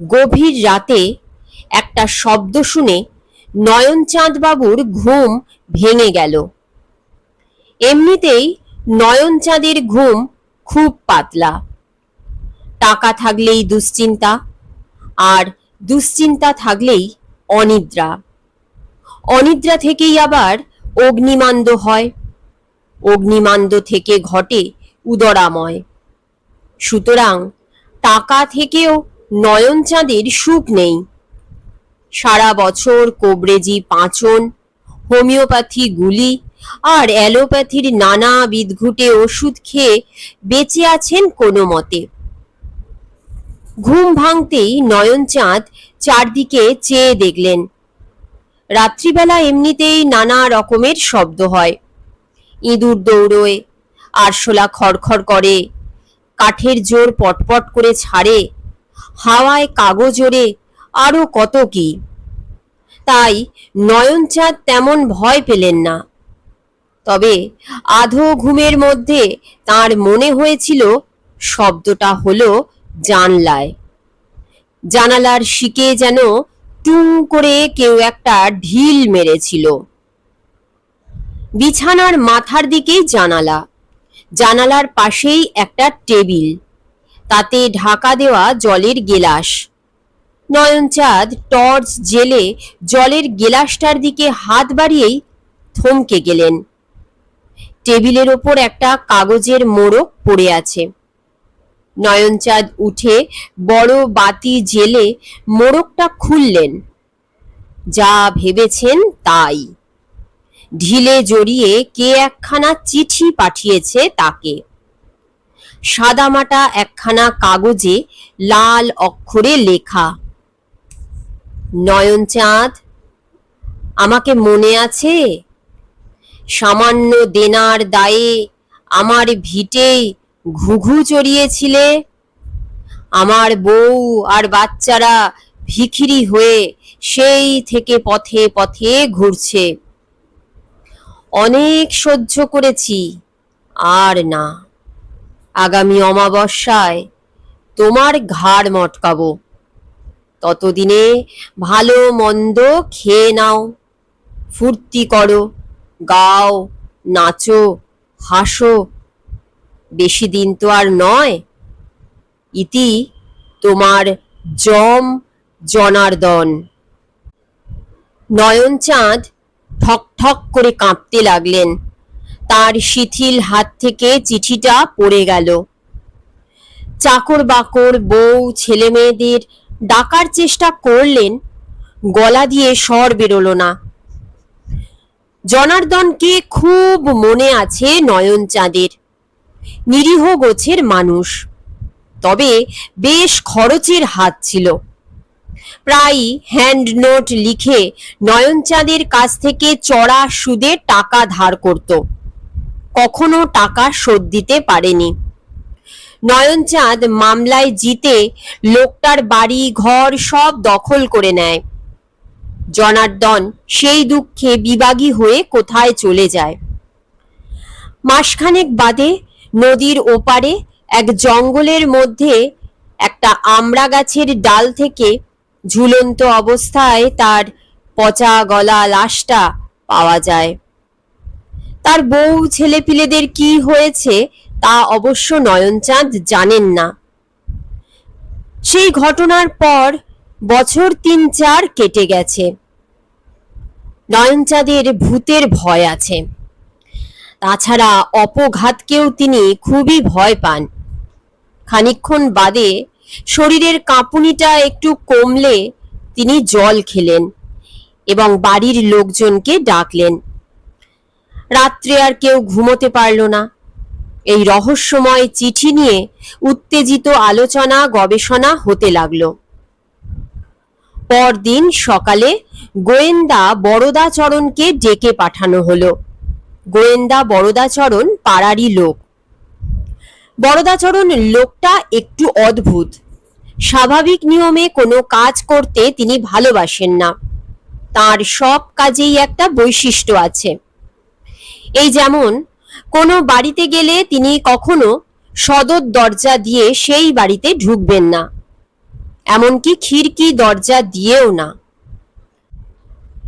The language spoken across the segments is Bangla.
গভীর রাতে একটা শব্দ শুনে নয়নচাঁদ বাবুর ঘুম ভেঙে গেল। এমনিতেই নয়নচাঁদের ঘুম খুব পাতলা। টাকা থাকলেই দুশ্চিন্তা, আর দুশ্চিন্তা থাকলেই অনিদ্রা। অনিদ্রা থেকেই আবার অগ্নিমান্দ হয়, অগ্নিমান্দ থেকে ঘটে উদরাময়। সুতরাং টাকা থেকেও নয়নচাঁদের সুখ নেই। সারা বছর কোবরেজি পাঁচন, হোমিওপ্যাথি গুলি আর অ্যালোপ্যাথির নানা বিদঘুটে ওষুধ খেয়ে বেঁচে আছেন কোনো মতে। ঘুম ভাঙতেই নয়নচাঁদ চারদিকে চেয়ে দেখলেন। রাত্রিবেলা এমনিতেই নানা রকমের শব্দ হয়। ইঁদুর দৌড়োয়, আরশোলা খড়খড় করে, কাঠের জোর পটপট করে ছাড়ে, হাওয়ায় কাগজ ওড়ে, আরো কত কি। তাই নয়নচাঁদ তেমন ভয় পেলেন না। তবে আধো ঘুমের মধ্যে তার মনে হয়েছিল শব্দটা হলো জানলায়। জানালার শিকে যেন টুং করে কেউ একটা ঢিল মেরেছিল। বিছানার মাথার দিকেই জানালা, জানালার পাশেই একটা টেবিল, তাতে ঢাকা দেওয়া জলের গেলাস। নয়নচাঁদ টর্চ জেলে জলের গেলাসটার দিকে হাত বাড়িয়েই থমকে গেলেন। টেবিলের ওপর একটা কাগজের মোড়ক পড়ে আছে। নয়নচাঁদ উঠে বড় বাতি জেলে মোড়কটা খুললেন। যা ভেবেছেন তাই। ঢিলে জড়িয়ে কে একখানা চিঠি পাঠিয়েছে তাকে। সাদামাটা একখানা কাগজে লাল অক্ষরে লেখা, নয়নচাঁদ, আমাকে মনে আছে? সামান্য দেনার দায়ে আমার ভিটে ঘুঘু চড়িয়েছিলে। আমার বউ আর বাচ্চারা ভিখিরি হয়ে সেই থেকে পথে পথে ঘুরছে। অনেক সহ্য করেছি, আর না। আগামী অমাবস্যায় তোমার ঘাড় মটকাবো। ততদিনে ভালো মন্দ খেয়ে নাও, ফুর্তি করো, গাও, নাচো, হাসো। বেশি দিন তো আর নয়। ইতি তোমার যম জনার্দন। নয়নচাঁদ ঠক ঠক করে কাঁপতে লাগলেন। তার শিথিল হাত থেকে চিঠিটা পড়ে গেল। চাকর বাকর, বউ, ছেলে মেয়েদের ডাকার চেষ্টা করলেন, গলা দিয়ে স্বর বেরোলো না। জনার্দনকে খুব মনে আছে নয়নচাঁদের। নিরীহ গোছের মানুষ, তবে বেশ খরচের হাত ছিল। প্রায় হ্যান্ড নোট লিখে নয়নচাঁদের কাছ থেকে চড়া সুদে টাকা ধার করত। কখনো টাকা শোধ দিতে পারেনি। নয়নচাঁদ মামলায় জিতে লোকটার বাড়ি ঘর সব দখল করে নেয়। জনার্দন সেই দুঃখে বিবাগী হয়ে কোথায় চলে যায়। মাসখানেক বাদে নদীর ওপারে এক জঙ্গলের মধ্যে একটা আমড়া গাছের ডাল থেকে ঝুলন্ত অবস্থায় তার পচা গলা লাশটা পাওয়া যায়। তার বউ ছেলেপিলেদের কি হয়েছে তা অবশ্য নয়নচাঁদ জানেন না। সেই ঘটনার পর বছর ৩-৪ কেটে গেছে। নয়নচাঁদের ভূতের ভয় আছে। তাছাড়া অপঘাতকেও তিনি খুবই ভয় পান। খানিকক্ষণ বাদে শরীরের কাঁপুনিটা একটু কমলে তিনি জল খেলেন এবং বাড়ির লোকজনকে ডাকলেন। রাত্রে আর কেউ ঘুমোতে পারল না। এই রহস্যময় চিঠি নিয়ে উত্তেজিত আলোচনা গবেষণা হতে লাগলো। পরদিন সকালে গোয়েন্দা বরদাচরণকে ডেকে পাঠানো হলো। গোয়েন্দা বরদাচরণ পাড়ারই লোক। বরদাচরণ লোকটা একটু অদ্ভুত। স্বাভাবিক নিয়মে কোনো কাজ করতে তিনি ভালোবাসেন না। তার সব কাজেই একটা বৈশিষ্ট্য আছে। এই যেমন কোনো বাড়িতে গেলে তিনি কখনো সদর দরজা দিয়ে সেই বাড়িতে ঢুকবেন না। এমনকি খিড়কি দরজা দিয়েও না।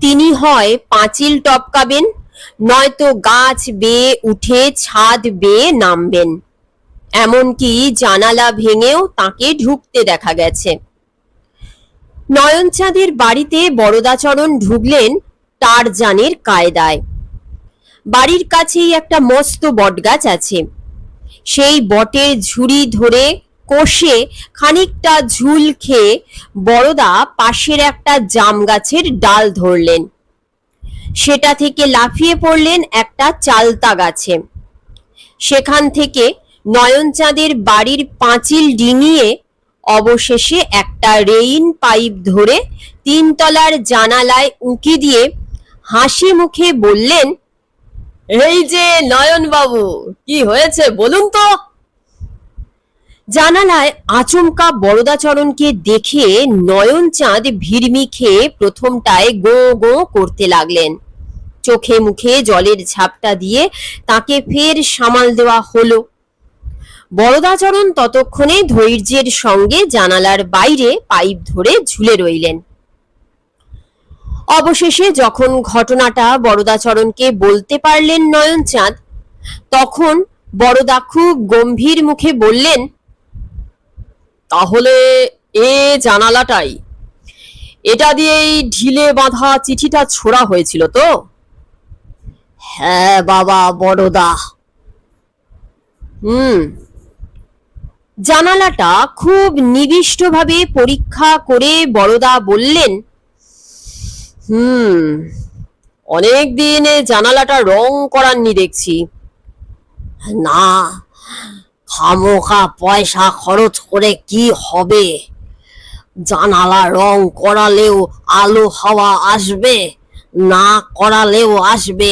তিনি হয় পাঁচিল টপকাবেন, নয়তো গাছ বেয়ে উঠে ছাদ বেয়ে নামবেন। এমনকি জানালা ভেঙেও তাকে ঢুকতে দেখা গেছে। নয়নচাঁদের বাড়িতে বরদাচরণ ঢুকলেন টারজানের কায়দায়। বাড়ির কাছেই একটা মস্ত বটগাছ আছে। সেই বটের ঝুড়ি ধরে কষে খানিকটা ঝুল খেয়ে বড়দা পাশের একটা জাম গাছের ডাল ধরলেন। সেটা থেকে লাফিয়ে পড়লেন একটা চালতা গাছে। সেখান থেকে নয়নচাঁদের বাড়ির পাঁচিল ডিঙিয়ে অবশেষে একটা রেইন পাইপ ধরে 3 তলার জানালায় উঁকি দিয়ে হাসি মুখে বললেন, এই যে নয়ন বাবু, কি হয়েছে বলুন তো। জানালায় আচমকা বরদাচরণকে দেখে নয়নচাঁদ ভিড়মি খেয়ে প্রথমটায় গো গো করতে লাগলেন। চোখে মুখে জলের ঝাপটা দিয়ে তাকে ফের সামাল দেওয়া হলো। বরদাচরণ ততক্ষণে ধৈর্যের সঙ্গে জানালার বাইরে পাইপ ধরে ঝুলে রইলেন। অবশেষে যখন ঘটনাটা বরদাচরণকে বলতে পারলেন নয়নচাঁদ, তখন বরদা খুব গম্ভীর মুখে বললেন, তাহলে এ জানালাটাই, এটা দিয়েই ঢিলে বাঁধা চিঠিটা ছোড়া হয়েছিল তো? হ্যাঁ বাবা বড়দা। জানালাটা খুব নিবিষ্টভাবে পরীক্ষা করে বড়দা বললেন, অনেক দিন জানালাটা রং করাননি দেখছি। না, খামোখা পয়সা খরচ করে কি হবে? জানালা রং করালেও আলো হাওয়া আসবে, না করালেও আসবে।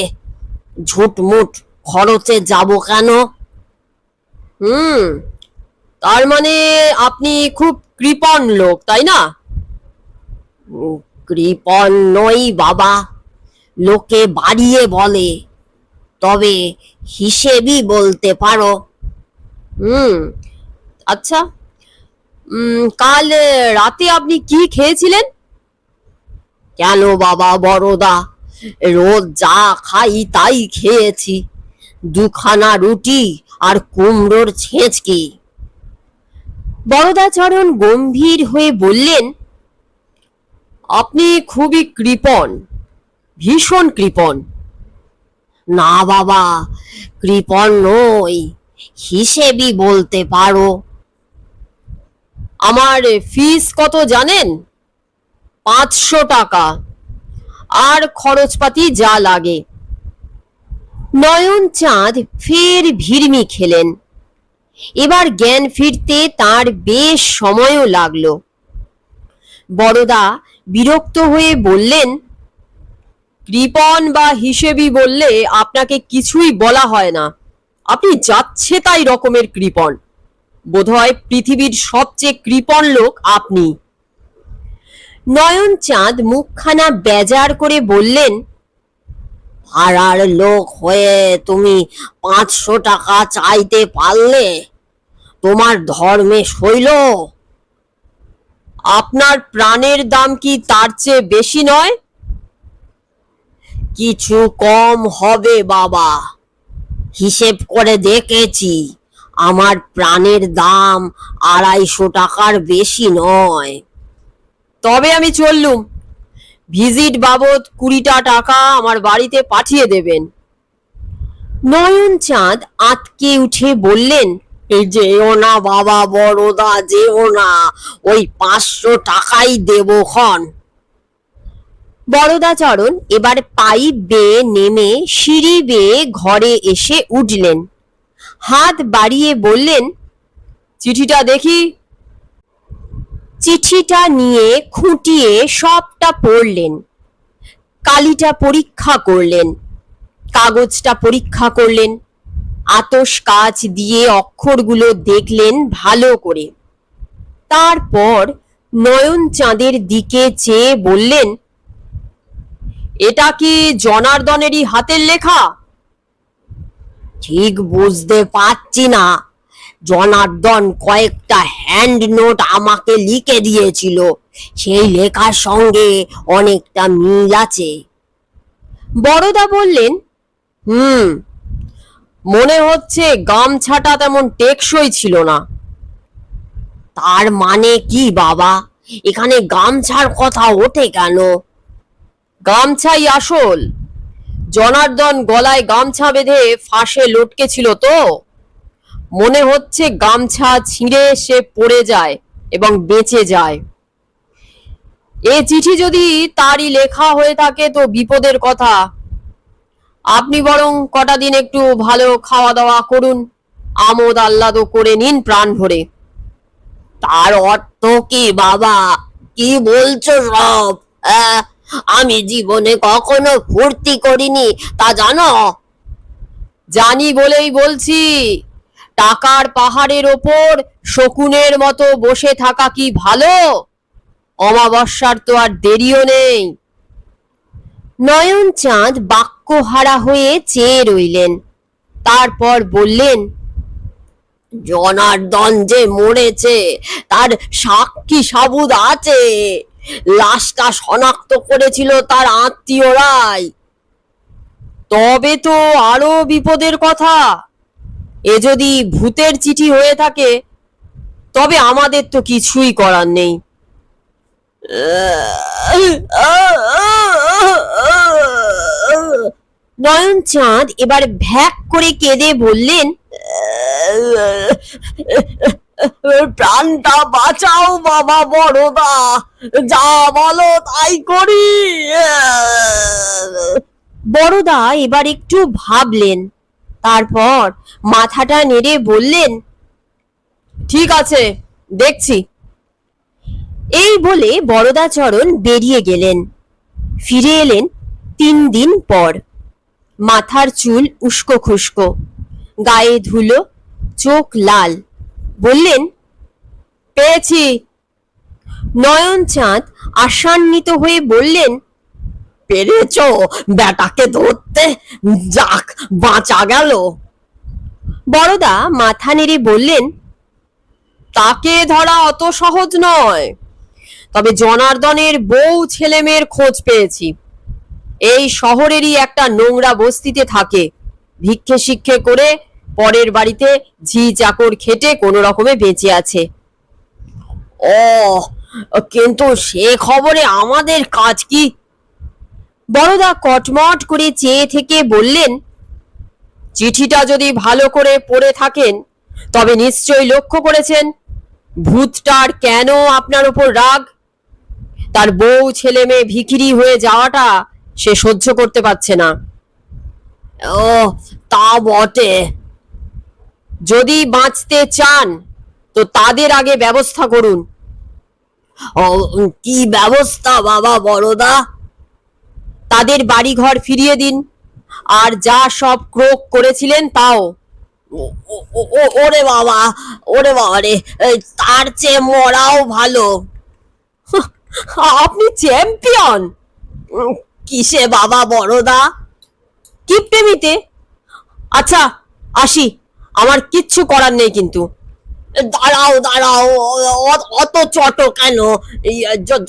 ঝুটমুট খরচে যাব কেন? তার মানে আপনি খুব কৃপণ লোক, তাই না? কৃপণ নই বাবা, লোকে বাড়িয়ে বলে, তবে হিসেবই বলতে পারো। আচ্ছা, কাল রাতে আপনি কি খেয়েছিলেন? কেন বাবা বড়দা, রোজ যা খাই তাই খেয়েছি, 2খানা রুটি আর কুমড়োর ছেঁচকি। বরদাচরণ গম্ভীর হয়ে বললেন, আপনি খুবই কৃপণ, ভীষণ কৃপণ। না বাবা, কৃপণ নই, হিসেবই বলতে পারো। আমার ফিস কত জানেন? 500 টাকা, আর খরচপাতি যা লাগে। নয়নচাঁদ ফের ভিড়মি খেলেন। এবার জ্ঞান ফিরতে তার বেশ সময়ও লাগলো। বড়দা বিরক্ত হয়ে বললেন, কৃপণ বা হিসেবি বললে আপনাকে কিছুই বলা হয় না, আপনি যাচ্ছে তাই রকমের কৃপণ। বোধহয় পৃথিবীর সবচেয়ে কৃপণ লোক আপনি। নয়নচাঁদ মুখখানা বেজার করে বললেন, পাড়ার লোক হয়ে তুমি 500 টাকা চাইতে পারলে? তোমার ধর্মে সইল? আপনার প্রাণের দাম কি তার চেয়ে বেশি নয়? কিছু কম হবে বাবা, হিসেব করে দেখেছি, আমার প্রাণের দাম 250 টাকার বেশি নয়। তবে আমি চললুম, ভিজিট বাবদ 20টা টাকা আমার বাড়িতে পাঠিয়ে দেবেন। নয়নচাঁদ আঁতকে উঠে বললেন, যেও না বাবা বড়দা, যেও না, ওই 500 টাকাই দেব খন। বরদাচরণ এবার পাইপ বেয়ে নেমে সিঁড়ি বেয়ে ঘরে এসে উঠলেন। হাত বাড়িয়ে বললেন, চিঠিটা দেখি। চিঠিটা নিয়ে খুঁটিয়ে সবটা পড়লেন। কালিটা পরীক্ষা করলেন, কাগজটা পরীক্ষা করলেন, আতশ কাচ দিয়ে অক্ষরগুলো দেখলেন ভালো করে। তারপর নয়নচাঁদের দিকে চেয়ে বললেন, এটা কি জনার্দনেরই হাতের লেখা? ঠিক বুঝতে পারছি না, জনার্দন কয়েকটা হ্যান্ড নোট আমাকে লিখে দিয়েছিল, সেই লেখার সঙ্গে অনেকটা মিল আছে। বড়দা বললেন, মনে হচ্ছে গামছাটা তেমন টেকসই ছিল না। তার মানে কি বাবা, এখানে গামছার কথা ওঠে কেন? গামছাই আসল। জনার্দন গলায় গামছা বেঁধে ফাঁসে লটকে ছিল তো, মনে হচ্ছে গামছা ছিঁড়ে সে পড়ে যায় এবং বেঁচে যায়। এ চিঠি যদি তারই লেখা হয়ে থাকে তো বিপদের কথা। আপনি বরং কটা দিন একটু ভালো খাওয়া দাওয়া করুন, আমোদ আহ্লাদও করে নিন প্রাণ ভরে। তার অর্থ কি বাবা? কি বলছো সব? আমি জীবনে কখনো ফুর্তি করিনি, তা জানো? জানি বলেই বলছি, টাকার পাহাড়ের ওপর শকুনের মতো বসে থাকা কি ভালো? অমাবস্যার তো আর দেরিও নেই। নয়নচাঁদ বাক্যহারা হয়ে চেয়ে রইলেন। তারপর বললেন, জনার্দন যে মরেছে তার সাক্ষী সাবুদ আছে। লাশটা শনাক্ত করেছিল তার আত্মীয়রাই। তবে তো আরো বিপদের কথা। এ যদি ভূতের চিঠি হয়ে থাকে তবে আমাদের তো কিছুই করার নেই। নয়নচাঁদ এবার ভ্যাক করে কেঁদে বললেন, প্রাণটা বাঁচাও বাবা বড়দা, যা বলো তাই করি। বড়দা এবার একটু ভাবলেন, তারপর মাথাটা নেড়ে বললেন, ঠিক আছে, দেখছি। এই বলে বরদাচরণ বেরিয়ে গেলেন। ফিরে এলেন 3 দিন পর। মাথার চুল উস্কো খুস্কো, গায়ে ধুলো, চোখ লাল। বললেন, পেয়েছি। নয়নচাঁদ আশান্বিত হয়ে বললেন, পেরেছ বেটাকে ধরতে? যাক, বাঁচা গেল। বড়দা মাথা নেড়ে বললেন, তাকে ধরা অত সহজ নয়, তবে জনার্দনের বউ ছেলে মেয়ের খোঁজ পেয়েছি। এই শহরেরই একটা নোংরা বস্তিতে থাকে, ভিক্ষে শিক্ষে করে পরের বাড়িতে ঝি চাকর খেটে কোনো রকমে বেঁচে আছে। ও, কিন্তু সে খবরে আমাদের কাজ কি? বড়দা কটমট করে চেয়ে থেকে বললেন, চিঠিটা যদি ভালো করে পড়ে থাকেন তবে নিশ্চয়ই লক্ষ্য করেছেন ভূতটার কেন আপনার উপর রাগ। তার বউ ছেলে মেয়ে ভিখিরি হয়ে যাওয়াটা সে সহ্য করতে পারছে না। ও, তা বটে। যদি বাঁচতে চান তো তাদের আগে ব্যবস্থা করুন। কি ব্যবস্থা বাবা বড়দা? তাদের বাড়িঘর ফিরিয়ে দিন, আর যা সব ক্রোক করেছিলেন তাও। ওরে বাবা, ওরে বাবা রে, তার চেয়ে মরাও ভালো। আপনি চ্যাম্পিয়ন। কিসে বাবা বড়দা? কিপটেমিতে। আচ্ছা, আসি, আমার কিচ্ছু করার নেই কিন্তু। দাঁড়াও দাঁড়াও, অত চট কেন?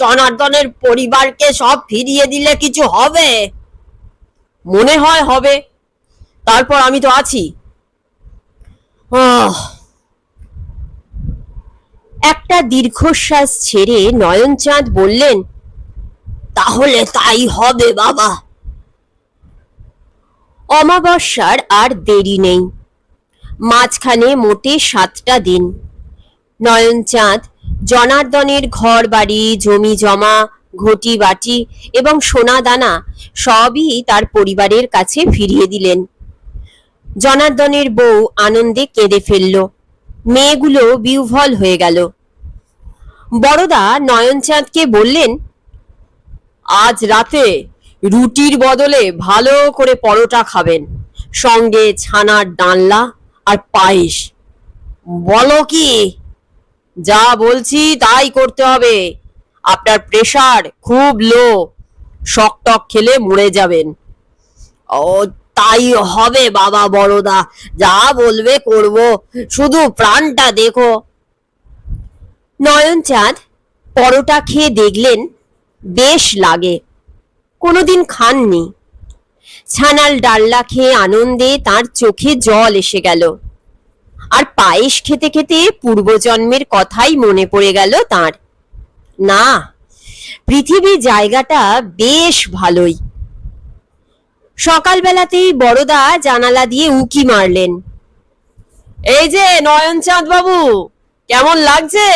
জনার্দনের পরিবারকে সব ফিরিয়ে দিলে কিছু হবে? মনে হয় হবে, তারপর আমি তো আছি। একটা দীর্ঘশ্বাস ছেড়ে নয়নচাঁদ বললেন, তাহলে তাই হবে বাবা। অমাবস্যার আর দেরি নেই। মাঝখানে মোটে 7টা দিন। নয়নচাঁদ জনার্দনের ঘর বাড়ি, জমি জমা, ঘটি বাটি এবং সোনা দানা সবই তার পরিবারের কাছে ফিরিয়ে দিলেন। জনার্দনের বউ আনন্দে কেঁদে ফেলল। মেয়েগুলো বিহ্বল হয়ে গেল। বড়দা নয়নচাঁদকে বললেন, আজ রাতে রুটির বদলে ভালো করে পরোটা খাবেন, সঙ্গে ছানার ডালনা আর পায়েস। বলো কি? যা বলছি তাই করতে হবে। আপনার প্রেসার খুব লো, শক টক খেলে মরে যাবেন। ও, তাই হবে বাবা বড়দা, যা বলবে করব, শুধু প্রাণটা দেখো। নয়নচাঁদ পরোটা খেয়ে দেখলেন বেশ লাগে, কোনোদিন খাননি। ছানাল ডালনা খেয়ে আনন্দে তার চোখে জল এসে গেল, আর পায়েস খেতে খেতে পূর্বজন্মের কথাই মনে পড়ে গেল তার। না, পৃথিবী জায়গাটা বেশ ভালোই। সকালবেলাতেই বড়দা জানালা দিয়ে উকি মারলেন। এই যে নয়নচাঁদ বাবু, কেমন লাগছে?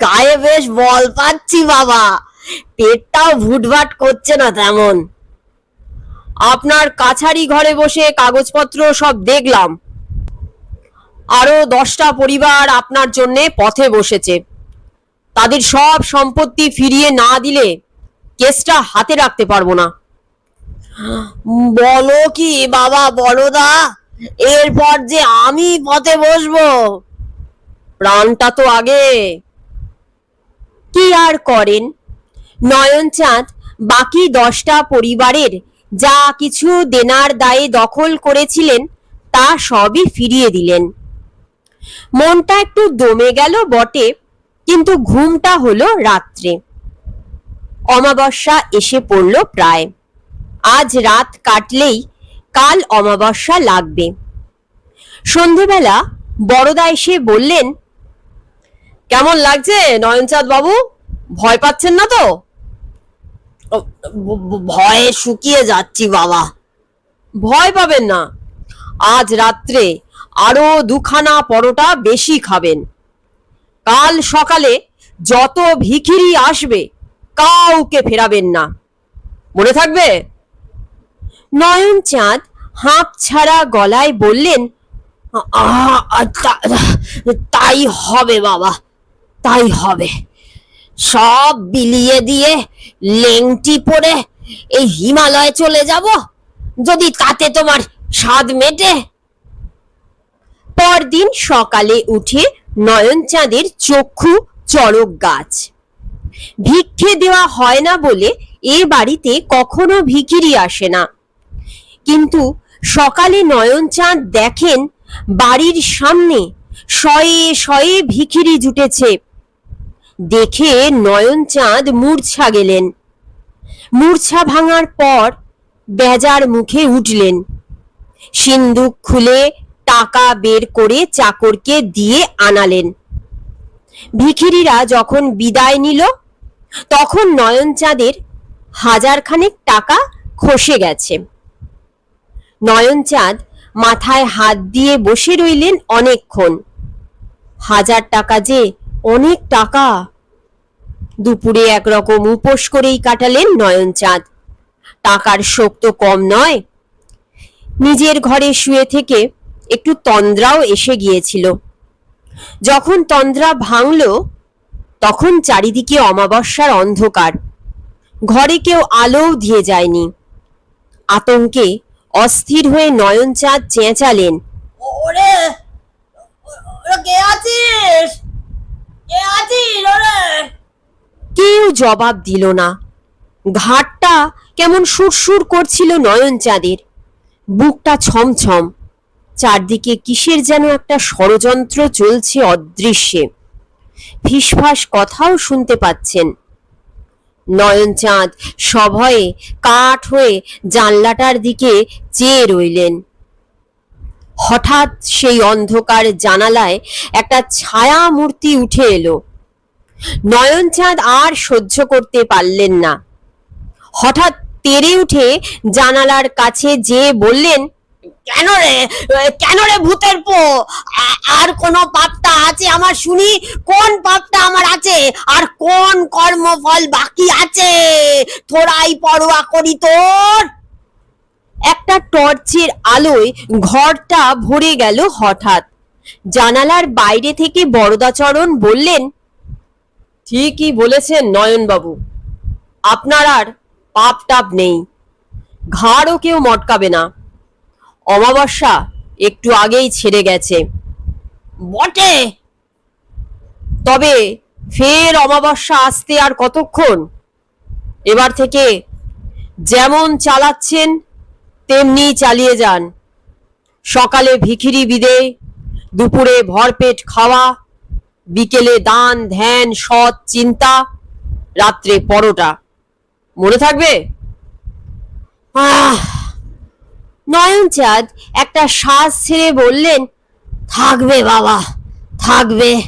গায়ে বেশ বল পাচ্ছি বাবা, পেটটাও ভুটভাট করছে না তেমন। আপনার কাছারি ঘরে বসে কাগজপত্র সব দেখলাম, আরো 10টা পরিবার আপনার জন্য পথে বসেছে। তাদের সব সম্পত্তি ফিরিয়ে না দিলে কেসটা হাতে রাখতে পারবো না। বলো কি বাবা বড়দা, এরপর যে আমি পথে বসবো? প্রাণটা তো আগে। কি আর করেন, নয়নচাঁদ বাকি 10টা পরিবারের যা কিছু দেনার দায়ে দখল করেছিলেন তা সবই ফিরিয়ে দিলেন। মনটা একটু দমে গেল বটে, কিন্তু ঘুমটা হলো রাত্রে। অমাবস্যা এসে পড়ল প্রায়। আজ রাত কাটলেই কাল অমাবস্যা লাগবে। সন্ধেবেলা বড়দা এসে বললেন, কেমন লাগছে নয়নচাঁদ বাবু, ভয় পাচ্ছেন না তো? ভয়ে শুকিয়ে যাচ্ছি বাবা। ভয় পাবেন না, আজ রাত্রে আরো 2খানা পরোটা বেশি খাবেন। কাল সকালে যত ভিখিরি আসবে কাউকে ফেরাবেন না, মনে থাকবে? নয়নচাঁদ হাঁপ ছাড়া গলায় বললেন, তাই হবে বাবা, তাই হবে। সব বিলিয়ে দিয়ে লেংটি পরে এই হিমালয়ে চলে যাব, যদি তাতে তোমার স্বাদ মেটে। পরদিন সকালে উঠে নয়নচাঁদের চক্ষু চড়ক গাছ। ভিক্ষে দেওয়া হয় না বলে এ বাড়িতে কখনো ভিখিরি আসে না, কিন্তু সকালে নয়নচাঁদ দেখেন বাড়ির সামনে শয়ে শয়ে ভিখিরি জুটেছে। দেখে নয়নচাঁদ মূর্ছা গেলেন। মূর্ছা ভাঙার পর বেজার মুখে উঠলেন। সিন্দুক খুলে টাকা বের করে চাকরকে দিয়ে আনালেন। ভিখিরিরা যখন বিদায় নিল তখন নয়নচাঁদের 1000 খানেক টাকা খসে গেছে। নয়নচাঁদ মাথায় হাত দিয়ে বসে রইলেন অনেকক্ষণ। 1000 টাকা যে অনেক টাকা। দুপুরে একরকম উপোস করেই কাটালেন নয়নচাঁদ। টাকার শোক তো কম নয়। নিজের ঘরে শুয়ে থেকে একটু তন্দ্রাও এসে গিয়েছিল। যখন তন্দ্রা ভাঙল তখন চারিদিকে অমাবস্যার অন্ধকার, ঘরে কেউ আলোও দিয়ে যায়নি। আতঙ্কে অস্থির হয়ে নয়নচাঁদ চেঁচালেন, ওরে কে আছিস, কে আছিস ওরে? কেউ জবাব দিল না। ঘাটটা কেমন সুরসুর করছিল নয়নচাঁদের, বুকটা ছমছম। চারদিকে কিসের যেন একটা ষড়যন্ত্র চলছে অদৃশ্যে। ফিসফাস কথাও শুনতে পাচ্ছেন। নয়নচাঁদ সভয়ে কাঠ হয়ে জানলাটার দিকে চেয়ে রইলেন। হঠাৎ সেই অন্ধকার জানালায় একটা ছায়া মূর্তি উঠে এলো। নয়নচাঁদ আর সহ্য করতে পারলেন না। হঠাৎ তেড়ে উঠে জানালার কাছে যেয়ে বললেন, কেন রে, কেন রে ভূতের পো? আর কোন পাপটা আছে আমার শুনি? কোন পাপটা আমার আছে? আর কোন কর্মফল বাকি আছে? তোরাই পরোয়া করি তোর। একটা টর্চের আলোয় ঘরটা ভরে গেল হঠাৎ। জানালার বাইরে থেকে বরদাচরণ বললেন, ঠিকই বলেছেন নয়নবাবু, আপনার আর পাপ টাপ নেই, ঘাড়ও কেউ মটকাবে না। অমাবস্যা একটু আগেই ছেড়ে গেছে বটে, তবে ফের অমাবস্যা আসতে আর কতক্ষণ? এবার থেকে যেমন চালাচ্ছেন তেমনি চালিয়ে যান। সকালে ভিখিরি বিদে, দুপুরে ভরপেট খাওয়া, বিকেলে দান ধ্যান সৎ চিন্তা, রাত্রে পরোটা। মনে থাকবে? আহ! নয়নচাঁদ একটা শ্বাস ছেড়ে বললেন, থাকবে বাবা, থাকবে।